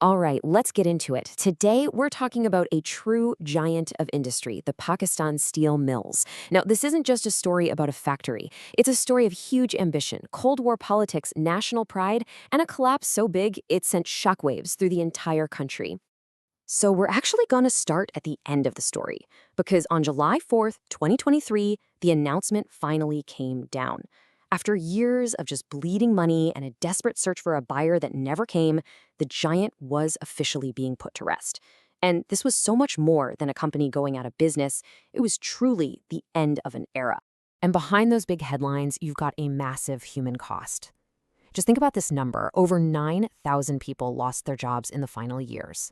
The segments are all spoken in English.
All right, let's get into it. Today, we're talking about a true giant of industry, the Pakistan steel mills. Now, this isn't just a story about a factory. It's a story of huge ambition, Cold War politics, national pride, and a collapse so big it sent shockwaves through the entire country. So we're actually going to start at the end of the story, because on July 4th, 2023, the announcement finally came down. After years of just bleeding money and a desperate search for a buyer that never came, the giant was officially being put to rest. And this was so much more than a company going out of business. It was truly the end of an era. And behind those big headlines, you've got a massive human cost. Just think about this number. Over 9,000 people lost their jobs in the final years.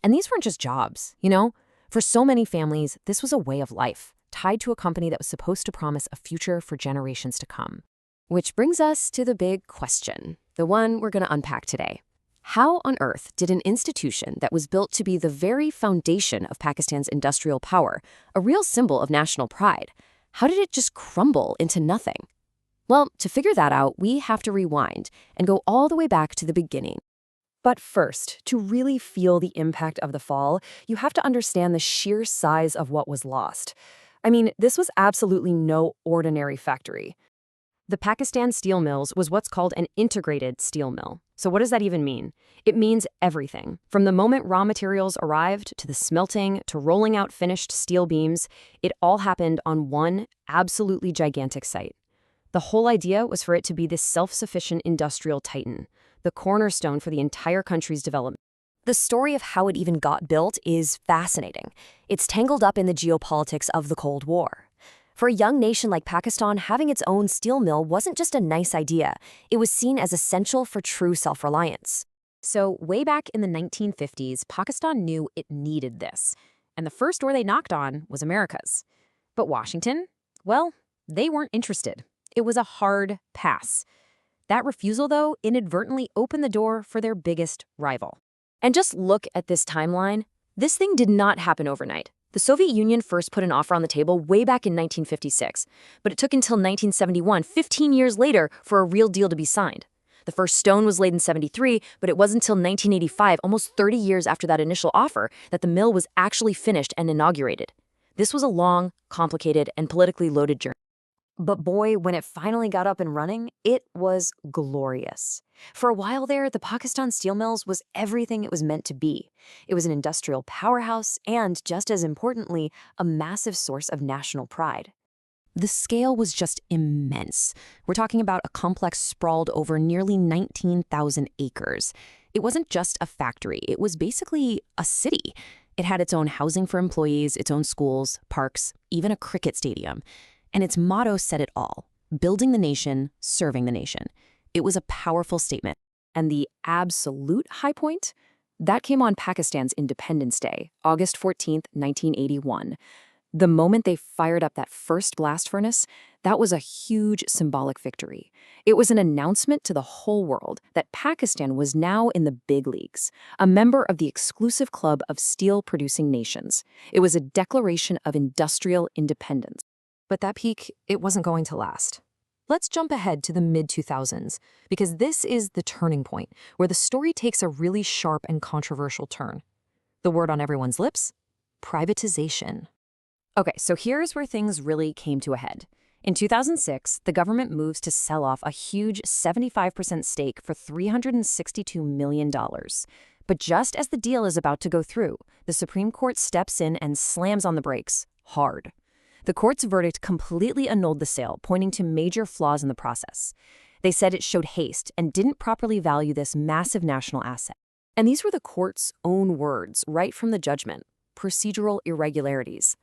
And these weren't just jobs, you know? For so many families, this was a way of life, tied to a company that was supposed to promise a future for generations to come. Which brings us to the big question, the one we're going to unpack today. How on earth did an institution that was built to be the very foundation of Pakistan's industrial power, a real symbol of national pride, how did it just crumble into nothing? Well, to figure that out, we have to rewind and go all the way back to the beginning. But first, to really feel the impact of the fall, you have to understand the sheer size of what was lost. I mean, this was absolutely no ordinary factory. The Pakistan Steel Mills was what's called an integrated steel mill. So what does that even mean? It means everything. From the moment raw materials arrived, to the smelting, to rolling out finished steel beams, it all happened on one absolutely gigantic site. The whole idea was for it to be this self-sufficient industrial titan, the cornerstone for the entire country's development. The story of how it even got built is fascinating. It's tangled up in the geopolitics of the Cold War. For a young nation like Pakistan, having its own steel mill wasn't just a nice idea. It was seen as essential for true self-reliance. So way back in the 1950s, Pakistan knew it needed this. And the first door they knocked on was America's. But Washington, well, they weren't interested. It was a hard pass. That refusal, though, inadvertently opened the door for their biggest rival. And just look at this timeline. This thing did not happen overnight. The Soviet Union first put an offer on the table way back in 1956, but it took until 1971, 15 years later, for a real deal to be signed. The first stone was laid in 73, but it wasn't until 1985, almost 30 years after that initial offer, that the mill was actually finished and inaugurated. This was a long, complicated, and politically loaded journey. But boy, when it finally got up and running, it was glorious. For a while there, the Pakistan Steel Mills was everything it was meant to be. It was an industrial powerhouse and, just as importantly, a massive source of national pride. The scale was just immense. We're talking about a complex sprawled over nearly 19,000 acres. It wasn't just a factory, it was basically a city. It had its own housing for employees, its own schools, parks, even a cricket stadium. And its motto said it all: building the nation, serving the nation. It was a powerful statement. And the absolute high point? That came on Pakistan's Independence Day, August 14th, 1981. The moment they fired up that first blast furnace, that was a huge symbolic victory. It was an announcement to the whole world that Pakistan was now in the big leagues, a member of the exclusive club of steel-producing nations. It was a declaration of industrial independence. But that peak, it wasn't going to last. Let's jump ahead to the mid-2000s, because this is the turning point, where the story takes a really sharp and controversial turn. The word on everyone's lips? Privatization. Okay, so here's where things really came to a head. In 2006, the government moves to sell off a huge 75% stake for $362 million. But just as the deal is about to go through, the Supreme Court steps in and slams on the brakes, hard. The court's verdict completely annulled the sale, pointing to major flaws in the process. They said it showed haste and didn't properly value this massive national asset. And these were the court's own words, right from the judgment: procedural irregularities.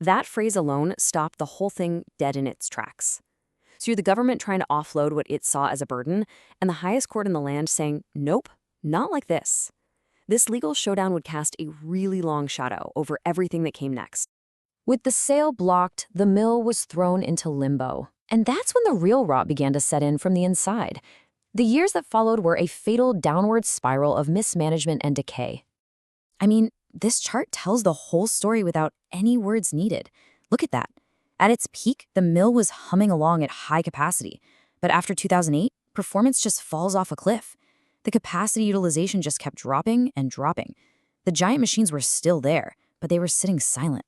That phrase alone stopped the whole thing dead in its tracks. So you're the government trying to offload what it saw as a burden, and the highest court in the land saying, nope, not like this. This legal showdown would cast a really long shadow over everything that came next. With the sale blocked, the mill was thrown into limbo. And that's when the real rot began to set in from the inside. The years that followed were a fatal downward spiral of mismanagement and decay. I mean, this chart tells the whole story without any words needed. Look at that. At its peak, the mill was humming along at high capacity. But after 2008, performance just falls off a cliff. The capacity utilization just kept dropping and dropping. The giant machines were still there, but they were sitting silent.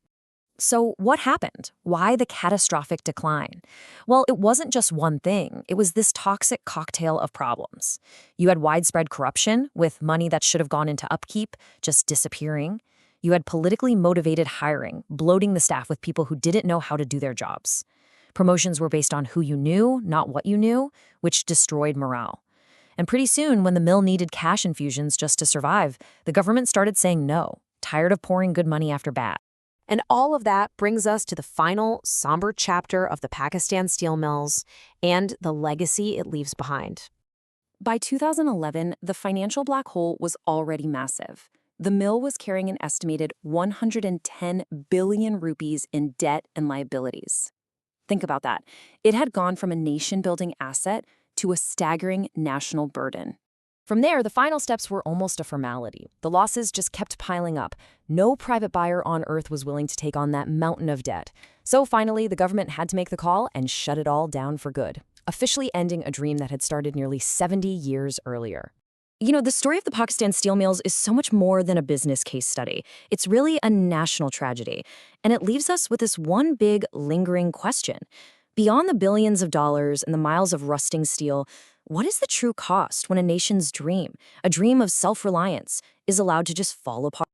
So, what happened? Why the catastrophic decline? Well, it wasn't just one thing. It was this toxic cocktail of problems. You had widespread corruption, with money that should have gone into upkeep just disappearing. You had politically motivated hiring, bloating the staff with people who didn't know how to do their jobs. Promotions were based on who you knew, not what you knew, which destroyed morale. And pretty soon, when the mill needed cash infusions just to survive, the government started saying no, tired of pouring good money after bad. And all of that brings us to the final somber chapter of the Pakistan steel mills and the legacy it leaves behind. By 2011, the financial black hole was already massive. The mill was carrying an estimated 110 billion rupees in debt and liabilities. Think about that. It had gone from a nation-building asset to a staggering national burden. From there, the final steps were almost a formality. The losses just kept piling up. No private buyer on earth was willing to take on that mountain of debt. So finally, the government had to make the call and shut it all down for good, officially ending a dream that had started nearly 70 years earlier. The story of the Pakistan steel mills is so much more than a business case study. It's really a national tragedy. And it leaves us with this one big, lingering question. Beyond the billions of dollars and the miles of rusting steel, what is the true cost when a nation's dream, a dream of self-reliance, is allowed to just fall apart?